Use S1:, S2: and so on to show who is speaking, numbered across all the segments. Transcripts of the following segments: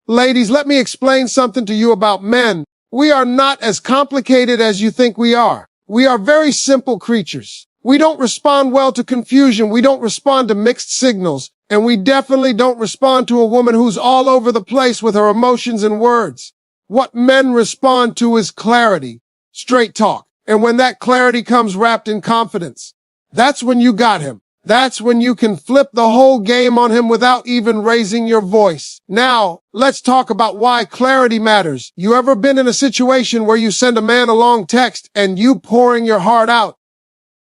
S1: Ladies, let me explain something to you about men. We are not as complicated as you think we are. We are very simple creatures. We don't respond well to confusion. We don't respond to mixed signals. And we definitely don't respond to a woman who's all over the place with her emotions and words. What men respond to is clarity, straight talk. And when that clarity comes wrapped in confidence, that's when you got him. That's when you can flip the whole game on him without even raising your voice. Now, let's talk about why clarity matters. You ever been in a situation where you send a man a long text and you pouring your heart out?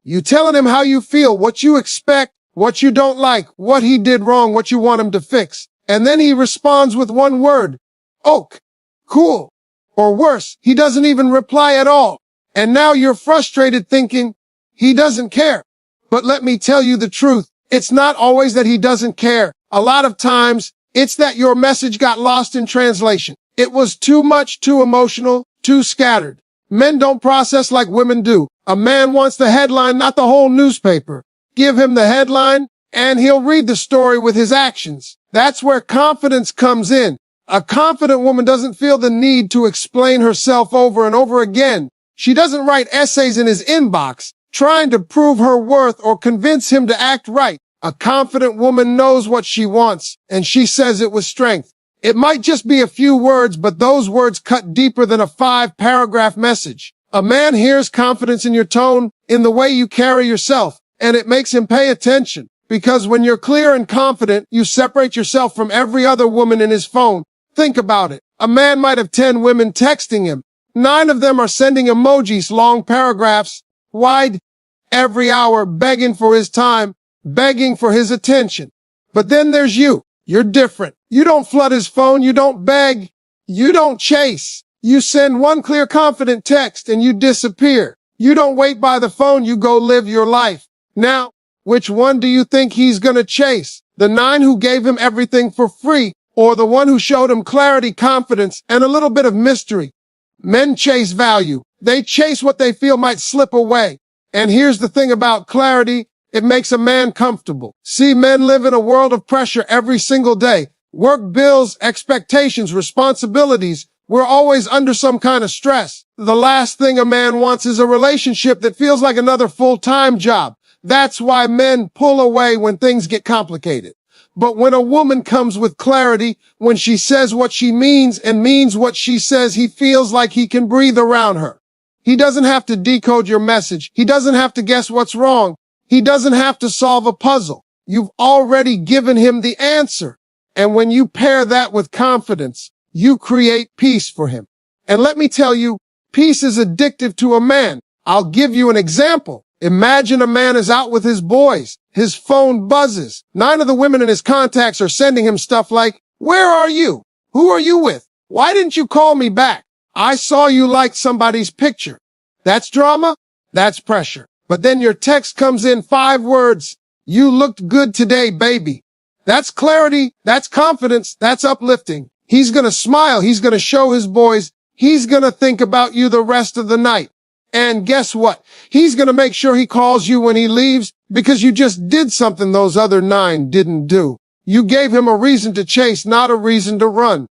S1: You telling him how you feel, what you expect, what you don't like, what he did wrong, what you want him to fix. And then he responds with one word, "Ok, cool." Or worse, he doesn't even reply at all. And now you're frustrated thinking, he doesn't care. But let me tell you the truth. It's not always that he doesn't care. A lot of times, it's that your message got lost in translation. It was too much, too emotional, too scattered. Men don't process like women do. A man wants the headline, not the whole newspaper. Give him the headline, and he'll read the story with his actions. That's where confidence comes in. A confident woman doesn't feel the need to explain herself over and over again. She doesn't write essays in his inbox, trying to prove her worth or convince him to act right. A confident woman knows what she wants, and she says it with strength. It might just be a few words, but those words cut deeper than a 5-paragraph message. A man hears confidence in your tone, in the way you carry yourself, and it makes him pay attention. Because when you're clear and confident, you separate yourself from every other woman in his phone. Think about it. A man might have 10 women texting him. 9 of them are sending emojis, long paragraphs, wide, every hour, begging for his time, begging for his attention. But then there's you. You're different. You don't flood his phone. You don't beg. You don't chase. You send one clear, confident text and you disappear. You don't wait by the phone. You go live your life. Now, which one do you think he's gonna chase? The 9 who gave him everything for free, or the one who showed him clarity, confidence, and a little bit of mystery? Men chase value. They chase what they feel might slip away. And here's the thing about clarity. It makes a man comfortable. See, men live in a world of pressure every single day. Work, bills, expectations, responsibilities. We're always under some kind of stress. The last thing a man wants is a relationship that feels like another full-time job. That's why men pull away when things get complicated. But when a woman comes with clarity, when she says what she means and means what she says, he feels like he can breathe around her. He doesn't have to decode your message. He doesn't have to guess what's wrong. He doesn't have to solve a puzzle. You've already given him the answer. And when you pair that with confidence, you create peace for him. And let me tell you, peace is addictive to a man. I'll give you an example. Imagine a man is out with his boys. His phone buzzes. 9 of the women in his contacts are sending him stuff like, "Where are you? Who are you with? Why didn't you call me back? I saw you liked somebody's picture." That's drama. That's pressure. But then your text comes in 5 words. "You looked good today, baby." That's clarity. That's confidence. That's uplifting. He's gonna smile. He's gonna show his boys. He's gonna think about you the rest of the night. And guess what? He's gonna make sure he calls you when he leaves because you just did something those other 9 didn't do. You gave him a reason to chase, not a reason to run.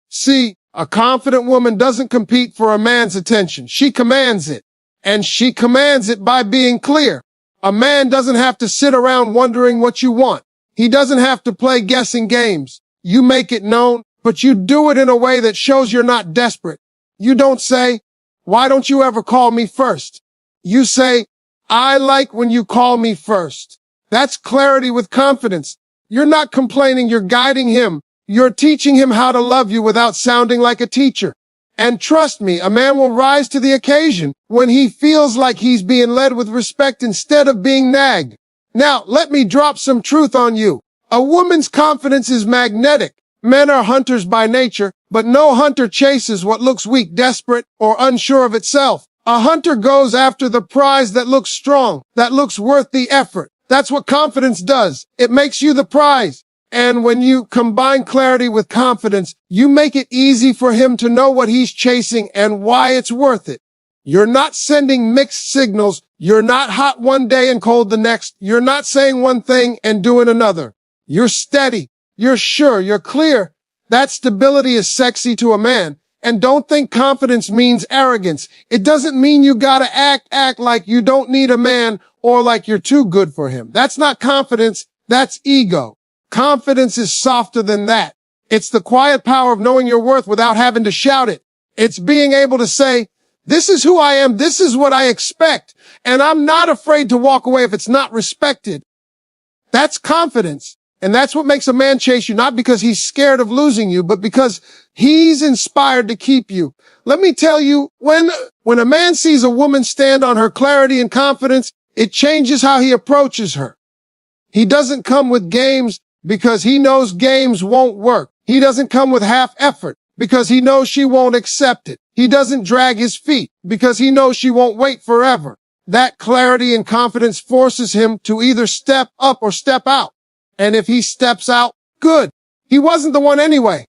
S1: See, a confident woman doesn't compete for a man's attention. She commands it. And she commands it by being clear. A man doesn't have to sit around wondering what you want. He doesn't have to play guessing games. You make it known, but you do it in a way that shows you're not desperate. You don't say, "Why don't you ever call me first?" You say, "I like when you call me first." That's clarity with confidence. You're not complaining, you're guiding him. You're teaching him how to love you without sounding like a teacher. And trust me, a man will rise to the occasion when he feels like he's being led with respect instead of being nagged. Now, let me drop some truth on you. A woman's confidence is magnetic. Men are hunters by nature, but no hunter chases what looks weak, desperate, or unsure of itself. A hunter goes after the prize that looks strong, that looks worth the effort. That's what confidence does. It makes you the prize. And when you combine clarity with confidence, you make it easy for him to know what he's chasing and why it's worth it. You're not sending mixed signals. You're not hot one day and cold the next. You're not saying one thing and doing another. You're steady. You're sure. You're clear. That stability is sexy to a man. And don't think confidence means arrogance. It doesn't mean you gotta act like you don't need a man or like you're too good for him. That's not confidence. That's ego. Confidence is softer than that. It's the quiet power of knowing your worth without having to shout it. It's being able to say, this is who I am. This is what I expect. And I'm not afraid to walk away if it's not respected. That's confidence. And that's what makes a man chase you, not because he's scared of losing you, but because he's inspired to keep you. Let me tell you, when a man sees a woman stand on her clarity and confidence, it changes how he approaches her. He doesn't come with games because he knows games won't work. He doesn't come with half effort because he knows she won't accept it. He doesn't drag his feet because he knows she won't wait forever. That clarity and confidence forces him to either step up or step out. And if he steps out, good. He wasn't the one anyway.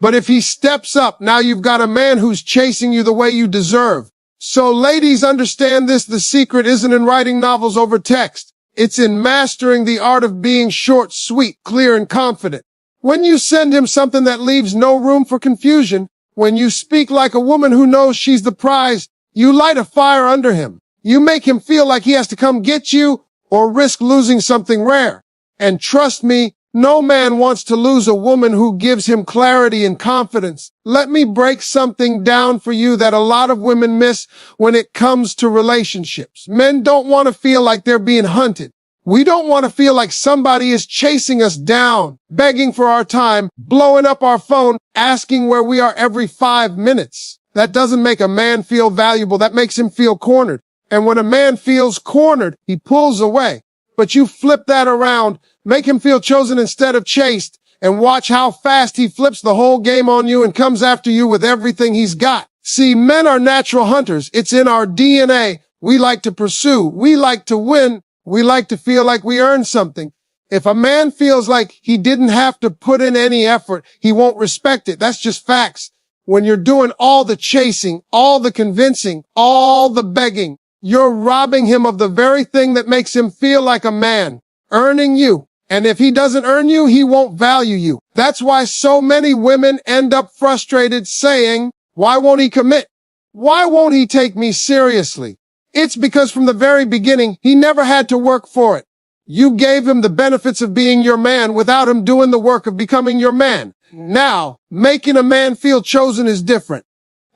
S1: But if he steps up, now you've got a man who's chasing you the way you deserve. So ladies, understand this. The secret isn't in writing novels over text. It's in mastering the art of being short, sweet, clear, and confident. When you send him something that leaves no room for confusion, when you speak like a woman who knows she's the prize, you light a fire under him. You make him feel like he has to come get you or risk losing something rare. And trust me, no man wants to lose a woman who gives him clarity and confidence. Let me break something down for you that a lot of women miss when it comes to relationships. Men don't want to feel like they're being hunted. We don't want to feel like somebody is chasing us down, begging for our time, blowing up our phone, asking where we are every 5 minutes. That doesn't make a man feel valuable. That makes him feel cornered. And when a man feels cornered, he pulls away. But you flip that around, make him feel chosen instead of chased, and watch how fast he flips the whole game on you and comes after you with everything he's got. See, men are natural hunters. It's in our DNA. We like to pursue. We like to win. We like to feel like we earned something. If a man feels like he didn't have to put in any effort, he won't respect it. That's just facts. When you're doing all the chasing, all the convincing, all the begging, you're robbing him of the very thing that makes him feel like a man, earning you. And if he doesn't earn you, he won't value you. That's why so many women end up frustrated saying, why won't he commit? Why won't he take me seriously? It's because from the very beginning, he never had to work for it. You gave him the benefits of being your man without him doing the work of becoming your man. Now, making a man feel chosen is different.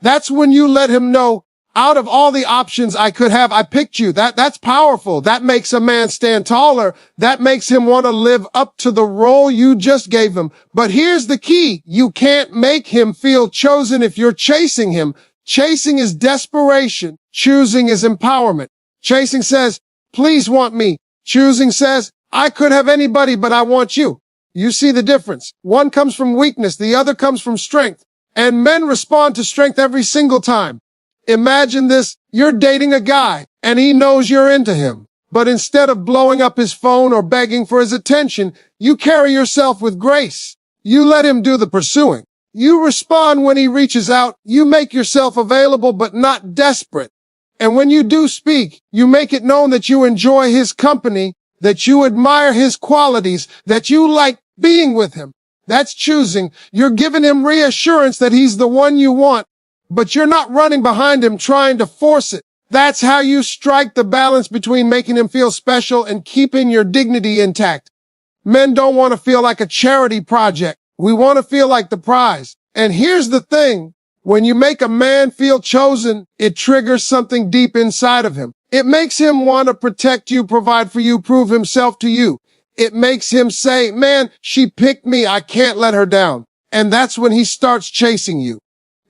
S1: That's when you let him know, out of all the options I could have, I picked you. That's powerful. That makes a man stand taller. That makes him want to live up to the role you just gave him. But here's the key. You can't make him feel chosen if you're chasing him. Chasing is desperation. Choosing is empowerment. Chasing says, please want me. Choosing says, I could have anybody, but I want you. You see the difference. One comes from weakness. The other comes from strength. And men respond to strength every single time. Imagine this. You're dating a guy and he knows you're into him. But instead of blowing up his phone or begging for his attention, you carry yourself with grace. You let him do the pursuing. You respond when he reaches out. You make yourself available but not desperate. And when you do speak, you make it known that you enjoy his company, that you admire his qualities, that you like being with him. That's choosing. You're giving him reassurance that he's the one you want, but you're not running behind him trying to force it. That's how you strike the balance between making him feel special and keeping your dignity intact. Men don't want to feel like a charity project. We want to feel like the prize. And here's the thing. When you make a man feel chosen, it triggers something deep inside of him. It makes him want to protect you, provide for you, prove himself to you. It makes him say, man, she picked me. I can't let her down. And that's when he starts chasing you.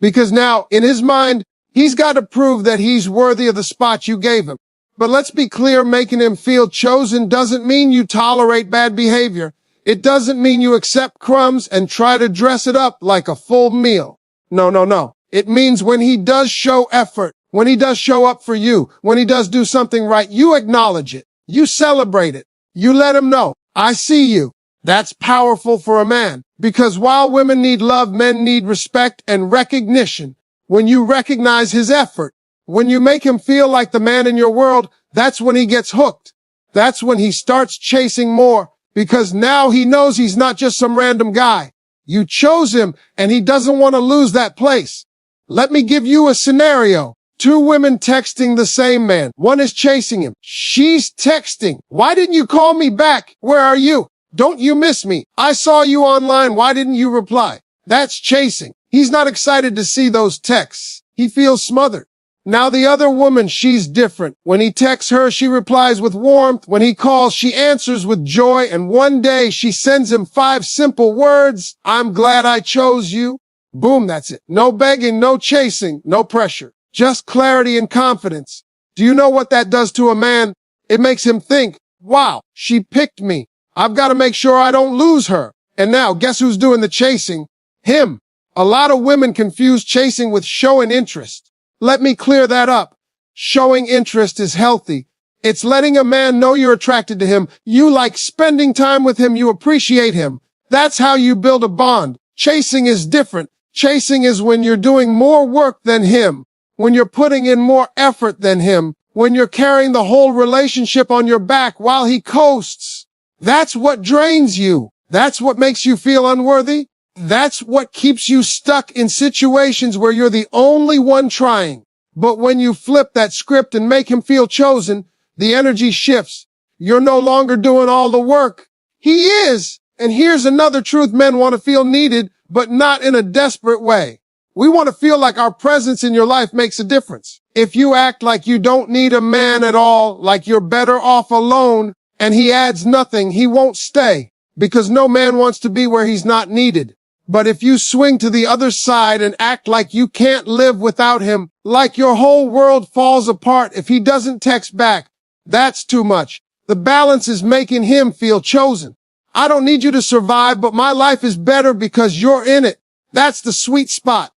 S1: Because now, in his mind, he's got to prove that he's worthy of the spot you gave him. But let's be clear, making him feel chosen doesn't mean you tolerate bad behavior. It doesn't mean you accept crumbs and try to dress it up like a full meal. No. It means when he does show effort, when he does show up for you, when he does do something right, you acknowledge it. You celebrate it. You let him know, I see you. That's powerful for a man. Because while women need love, men need respect and recognition. When you recognize his effort, when you make him feel like the man in your world, that's when he gets hooked. That's when he starts chasing more, because now he knows he's not just some random guy. You chose him, and he doesn't want to lose that place. Let me give you a scenario. Two women texting the same man. One is chasing him. She's texting. Why didn't you call me back? Where are you? Don't you miss me? I saw you online. Why didn't you reply? That's chasing. He's not excited to see those texts. He feels smothered. Now the other woman, she's different. When he texts her, she replies with warmth. When he calls, she answers with joy. And one day she sends him 5 simple words. I'm glad I chose you. Boom, that's it. No begging, no chasing, no pressure. Just clarity and confidence. Do you know what that does to a man? It makes him think, wow, she picked me. I've got to make sure I don't lose her. And now, guess who's doing the chasing? Him. A lot of women confuse chasing with showing interest. Let me clear that up. Showing interest is healthy. It's letting a man know you're attracted to him. You like spending time with him. You appreciate him. That's how you build a bond. Chasing is different. Chasing is when you're doing more work than him, when you're putting in more effort than him, when you're carrying the whole relationship on your back while he coasts. That's what drains you. That's what makes you feel unworthy. That's what keeps you stuck in situations where you're the only one trying. But when you flip that script and make him feel chosen, the energy shifts. You're no longer doing all the work. He is. And here's another truth: men want to feel needed, but not in a desperate way. We want to feel like our presence in your life makes a difference. If you act like you don't need a man at all, like you're better off alone, and he adds nothing, he won't stay, because no man wants to be where he's not needed. But if you swing to the other side and act like you can't live without him, like your whole world falls apart if he doesn't text back, that's too much. The balance is making him feel chosen. I don't need you to survive, but my life is better because you're in it. That's the sweet spot.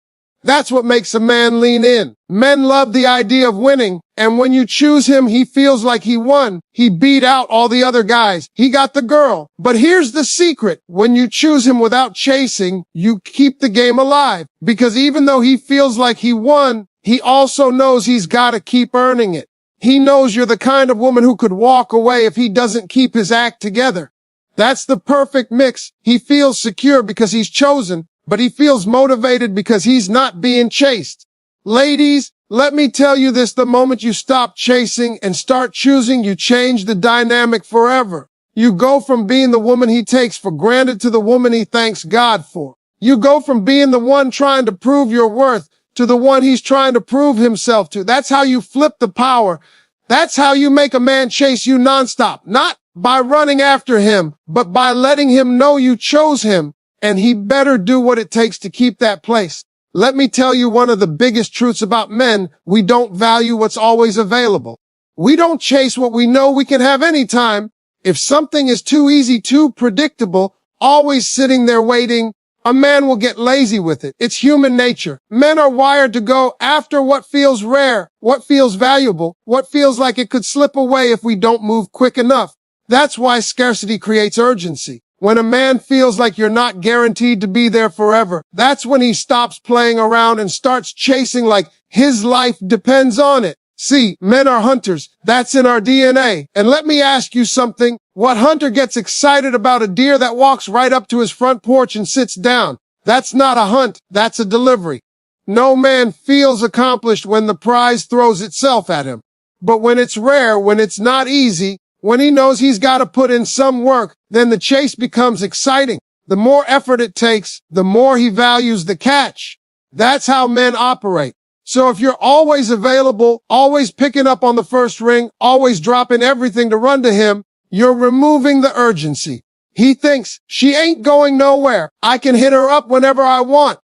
S1: That's what makes a man lean in. Men love the idea of winning, and when you choose him, he feels like he won. He beat out all the other guys. He got the girl. But here's the secret. When you choose him without chasing, you keep the game alive. Because even though he feels like he won, he also knows he's got to keep earning it. He knows you're the kind of woman who could walk away if he doesn't keep his act together. That's the perfect mix. He feels secure because he's chosen, but he feels motivated because he's not being chased. Ladies, let me tell you this: the moment you stop chasing and start choosing, you change the dynamic forever. You go from being the woman he takes for granted to the woman he thanks God for. You go from being the one trying to prove your worth to the one he's trying to prove himself to. That's how you flip the power. That's how you make a man chase you nonstop. Not by running after him, but by letting him know you chose him, and he better do what it takes to keep that place. Let me tell you one of the biggest truths about men: we don't value what's always available. We don't chase what we know we can have anytime. If something is too easy, too predictable, always sitting there waiting, a man will get lazy with it. It's human nature. Men are wired to go after what feels rare, what feels valuable, what feels like it could slip away if we don't move quick enough. That's why scarcity creates urgency. When a man feels like you're not guaranteed to be there forever, that's when he stops playing around and starts chasing like his life depends on it. See, men are hunters. That's in our DNA. And let me ask you something. What hunter gets excited about a deer that walks right up to his front porch and sits down? That's not a hunt. That's a delivery. No man feels accomplished when the prize throws itself at him. But when it's rare, when it's not easy, when he knows he's got to put in some work, then the chase becomes exciting. The more effort it takes, the more he values the catch. That's how men operate. So if you're always available, always picking up on the first ring, always dropping everything to run to him, you're removing the urgency. He thinks, she ain't going nowhere. I can hit her up whenever I want.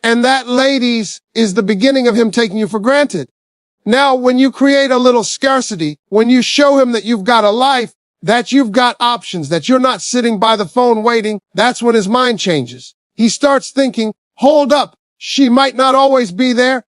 S1: And that, ladies, is the beginning of him taking you for granted. Now, when you create a little scarcity, when you show him that you've got a life, that you've got options, that you're not sitting by the phone waiting, that's when his mind changes. He starts thinking, hold up, she might not always be there.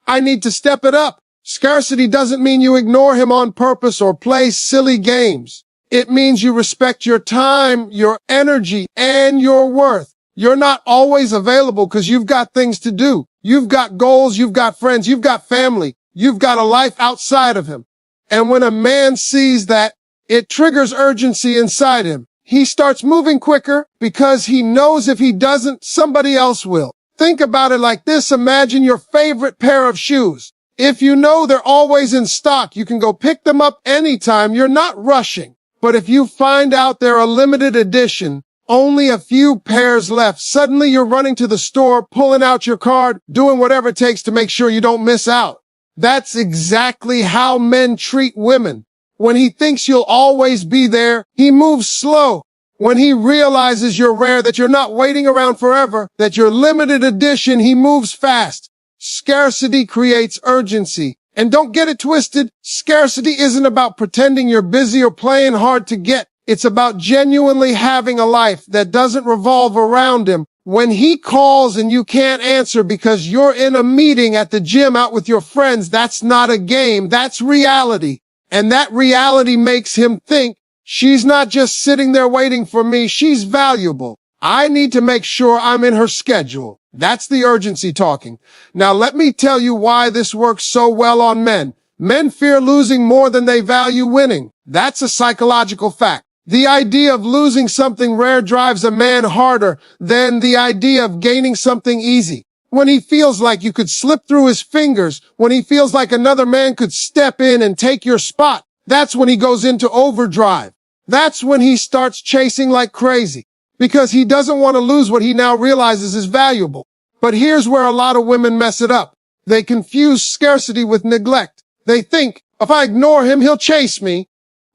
S1: I need to step it up. Scarcity doesn't mean you ignore him on purpose or play silly games. It means you respect your time, your energy, and your worth. You're not always available because you've got things to do. You've got goals, you've got friends, you've got family. You've got a life outside of him. And when a man sees that, it triggers urgency inside him. He starts moving quicker because he knows if he doesn't, somebody else will. Think about it like this. Imagine your favorite pair of shoes. If you know they're always in stock, you can go pick them up anytime. You're not rushing. But if you find out they're a limited edition, only a few pairs left, suddenly you're running to the store, pulling out your card, doing whatever it takes to make sure you don't miss out. That's exactly how men treat women. When he thinks you'll always be there, he moves slow. When he realizes you're rare, that you're not waiting around forever, that you're limited edition, he moves fast. Scarcity creates urgency. And don't get it twisted. Scarcity isn't about pretending you're busy or playing hard to get. It's about genuinely having a life that doesn't revolve around him. When he calls and you can't answer because you're in a meeting at the gym out with your friends, that's not a game. That's reality. And that reality makes him think, she's not just sitting there waiting for me. She's valuable. I need to make sure I'm in her schedule. That's the urgency talking. Now let me tell you why this works so well on men. Men fear losing more than they value winning. That's a psychological fact. The idea of losing something rare drives a man harder than the idea of gaining something easy. When he feels like you could slip through his fingers, when he feels like another man could step in and take your spot, that's when he goes into overdrive. That's when he starts chasing like crazy, because he doesn't want to lose what he now realizes is valuable. But here's where a lot of women mess it up. They confuse scarcity with neglect. They think, if I ignore him, he'll chase me.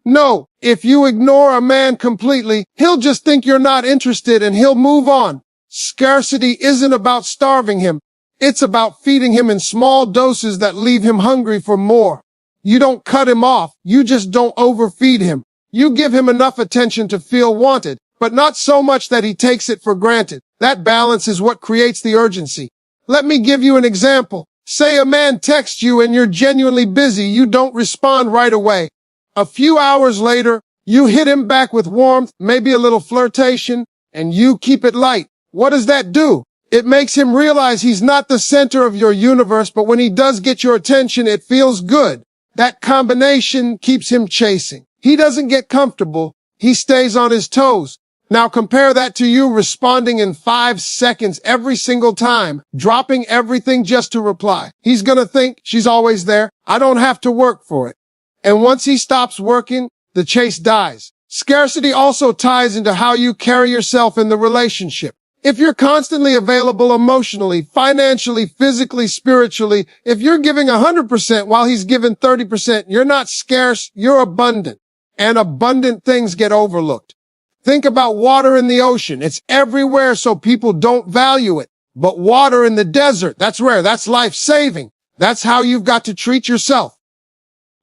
S1: No, if you ignore a man completely, he'll just think you're not interested and he'll move on. Scarcity isn't about starving him. It's about feeding him in small doses that leave him hungry for more. You don't cut him off. You just don't overfeed him. You give him enough attention to feel wanted, but not so much that he takes it for granted. That balance is what creates the urgency. Let me give you an example. Say a man texts you and you're genuinely busy. You don't respond right away. A few hours later, you hit him back with warmth, maybe a little flirtation, and you keep it light. What does that do? It makes him realize he's not the center of your universe, but when he does get your attention, it feels good. That combination keeps him chasing. He doesn't get comfortable. He stays on his toes. Now compare that to you responding in 5 seconds every single time, dropping everything just to reply. He's gonna think, she's always there. I don't have to work for it. And once he stops working, the chase dies. Scarcity also ties into how you carry yourself in the relationship. If you're constantly available emotionally, financially, physically, spiritually, if you're giving 100% while he's giving 30%, you're not scarce, you're abundant. And abundant things get overlooked. Think about water in the ocean. It's everywhere, so people don't value it. But water in the desert, that's rare. That's life-saving. That's how you've got to treat yourself.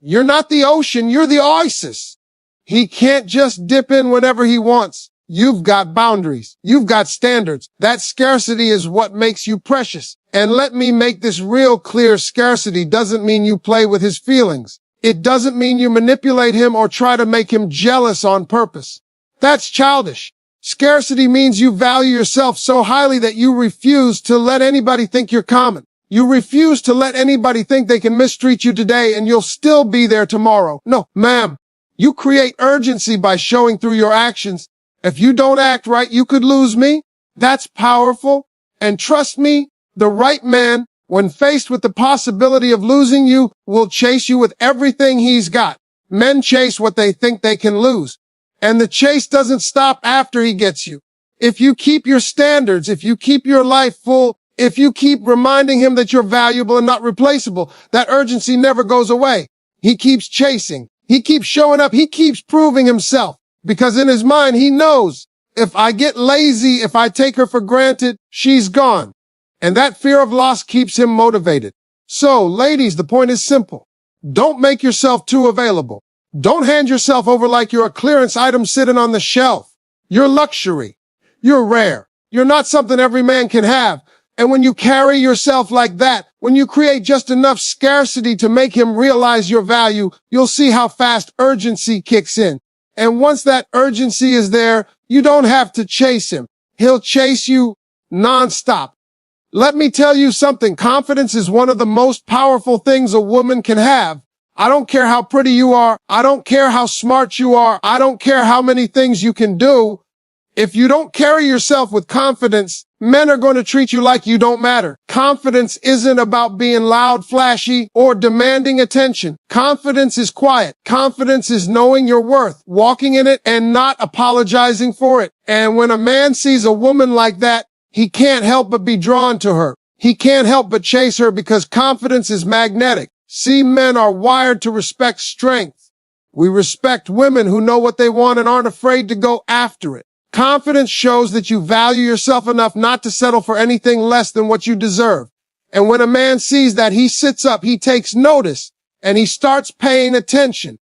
S1: You're not the ocean, you're the oasis. He can't just dip in whenever he wants. You've got boundaries. You've got standards. That scarcity is what makes you precious. And let me make this real clear. Scarcity doesn't mean you play with his feelings. It doesn't mean you manipulate him or try to make him jealous on purpose. That's childish. Scarcity means you value yourself so highly that you refuse to let anybody think you're common. You refuse to let anybody think they can mistreat you today and you'll still be there tomorrow. No, ma'am. You create urgency by showing through your actions. If you don't act right, you could lose me. That's powerful. And trust me, the right man, when faced with the possibility of losing you, will chase you with everything he's got. Men chase what they think they can lose. And the chase doesn't stop after he gets you. If you keep your standards, if you keep your life full, if you keep reminding him that you're valuable and not replaceable, that urgency never goes away. He keeps chasing. He keeps showing up. He keeps proving himself. Because in his mind, he knows, if I get lazy, if I take her for granted, she's gone. And that fear of loss keeps him motivated. So, ladies, the point is simple. Don't make yourself too available. Don't hand yourself over like you're a clearance item sitting on the shelf. You're luxury. You're rare. You're not something every man can have. And when you carry yourself like that, when you create just enough scarcity to make him realize your value, you'll see how fast urgency kicks in. And once that urgency is there, you don't have to chase him. He'll chase you nonstop. Let me tell you something. Confidence is one of the most powerful things a woman can have. I don't care how pretty you are. I don't care how smart you are. I don't care how many things you can do. If you don't carry yourself with confidence, men are going to treat you like you don't matter. Confidence isn't about being loud, flashy, or demanding attention. Confidence is quiet. Confidence is knowing your worth, walking in it, and not apologizing for it. And when a man sees a woman like that, he can't help but be drawn to her. He can't help but chase her because confidence is magnetic. See, men are wired to respect strength. We respect women who know what they want and aren't afraid to go after it. Confidence shows that you value yourself enough not to settle for anything less than what you deserve. And when a man sees that, he sits up, he takes notice, and he starts paying attention.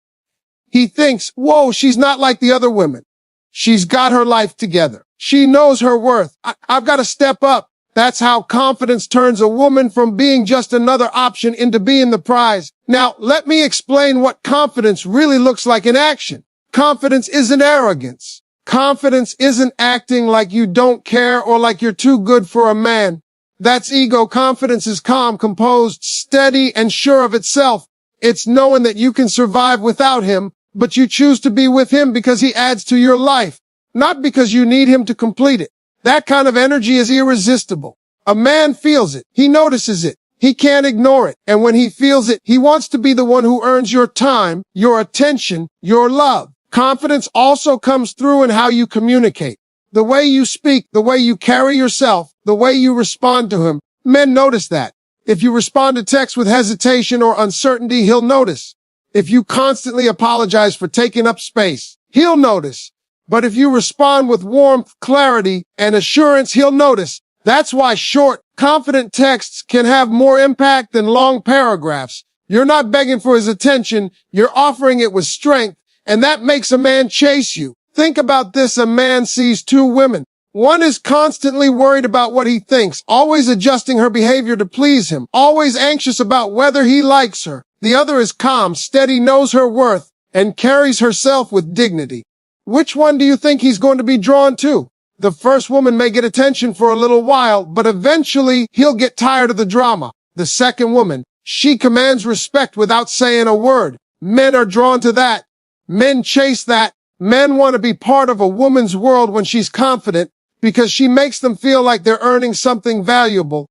S1: He thinks, whoa, she's not like the other women. She's got her life together. She knows her worth. I've got to step up. That's how confidence turns a woman from being just another option into being the prize. Now, let me explain what confidence really looks like in action. Confidence isn't arrogance. Confidence isn't acting like you don't care or like you're too good for a man. That's ego. Confidence is calm, composed, steady, and sure of itself. It's knowing that you can survive without him, but you choose to be with him because he adds to your life, not because you need him to complete it. That kind of energy is irresistible. A man feels it. He notices it. He can't ignore it. And when he feels it, he wants to be the one who earns your time, your attention, your love. Confidence also comes through in how you communicate. The way you speak, the way you carry yourself, the way you respond to him. Men notice that. If you respond to text with hesitation or uncertainty, he'll notice. If you constantly apologize for taking up space, he'll notice. But if you respond with warmth, clarity, and assurance, he'll notice. That's why short, confident texts can have more impact than long paragraphs. You're not begging for his attention, you're offering it with strength. And that makes a man chase you. Think about this. A man sees two women. One is constantly worried about what he thinks, always adjusting her behavior to please him, always anxious about whether he likes her. The other is calm, steady, knows her worth, and carries herself with dignity. Which one do you think he's going to be drawn to? The first woman may get attention for a little while, but eventually he'll get tired of the drama. The second woman, she commands respect without saying a word. Men are drawn to that. Men chase that. Men want to be part of a woman's world when she's confident because she makes them feel like they're earning something valuable.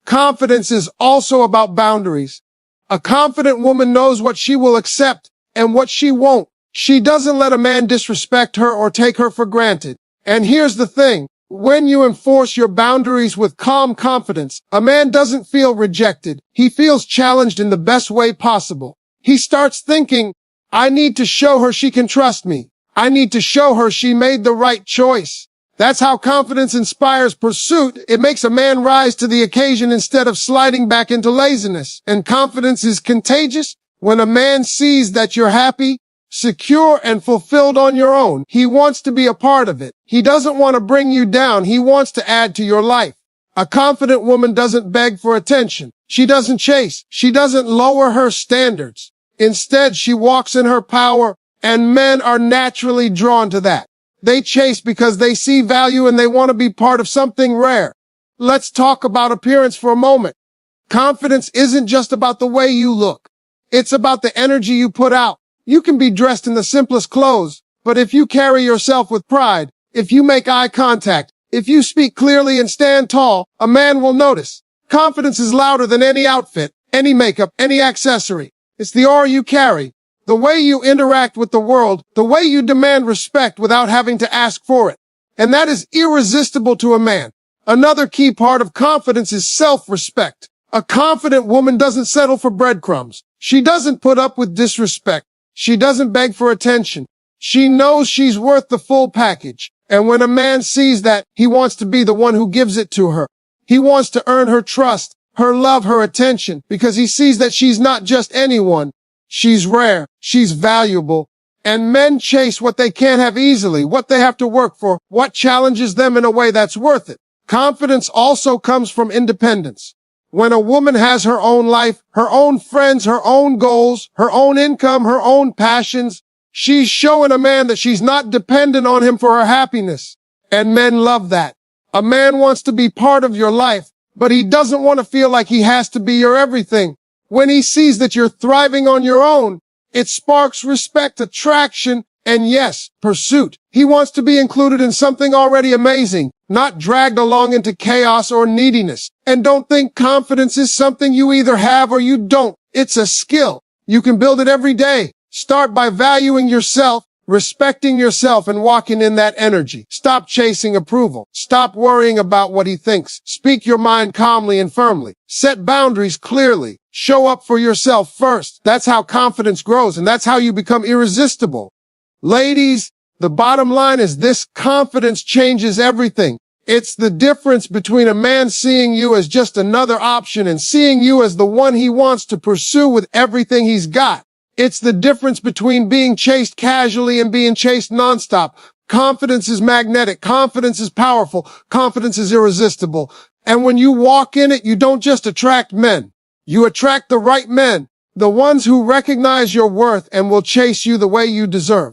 S1: Confidence is also about boundaries. A confident woman knows what she will accept and what she won't. She doesn't let a man disrespect her or take her for granted. And here's the thing. When you enforce your boundaries with calm confidence, a man doesn't feel rejected. He feels challenged in the best way possible. He starts thinking, I need to show her she can trust me. I need to show her she made the right choice. That's how confidence inspires pursuit. It makes a man rise to the occasion instead of sliding back into laziness. And confidence is contagious. When a man sees that you're happy, secure, and fulfilled on your own, he wants to be a part of it. He doesn't want to bring you down. He wants to add to your life. A confident woman doesn't beg for attention. She doesn't chase. She doesn't lower her standards. Instead, she walks in her power, and men are naturally drawn to that. They chase because they see value and they want to be part of something rare. Let's talk about appearance for a moment. Confidence isn't just about the way you look. It's about the energy you put out. You can be dressed in the simplest clothes, but if you carry yourself with pride, if you make eye contact, if you speak clearly and stand tall, a man will notice. Confidence is louder than any outfit, any makeup, any accessory. It's the aura you carry, the way you interact with the world, the way you demand respect without having to ask for it. And that is irresistible to a man. Another key part of confidence is self-respect. A confident woman doesn't settle for breadcrumbs. She doesn't put up with disrespect. She doesn't beg for attention. She knows she's worth the full package. And when a man sees that, he wants to be the one who gives it to her. He wants to earn her trust, her love, her attention, because he sees that she's not just anyone. She's rare. She's valuable. And men chase what they can't have easily, what they have to work for, what challenges them in a way that's worth it. Confidence also comes from independence. When a woman has her own life, her own friends, her own goals, her own income, her own passions, she's showing a man that she's not dependent on him for her happiness. And men love that. A man wants to be part of your life, but he doesn't want to feel like he has to be your everything. When he sees that you're thriving on your own, it sparks respect, attraction, and yes, pursuit. He wants to be included in something already amazing, not dragged along into chaos or neediness. And don't think confidence is something you either have or you don't. It's a skill. You can build it every day. Start by valuing yourself, respecting yourself, and walking in that energy. Stop chasing approval. Stop worrying about what he thinks. Speak your mind calmly and firmly. Set boundaries clearly. Show up for yourself first. That's how confidence grows, and that's how you become irresistible. Ladies, the bottom line is this: confidence changes everything. It's the difference between a man seeing you as just another option and seeing you as the one he wants to pursue with everything he's got. It's the difference between being chased casually and being chased nonstop. Confidence is magnetic. Confidence is powerful. Confidence is irresistible. And when you walk in it, you don't just attract men. You attract the right men, the ones who recognize your worth and will chase you the way you deserve.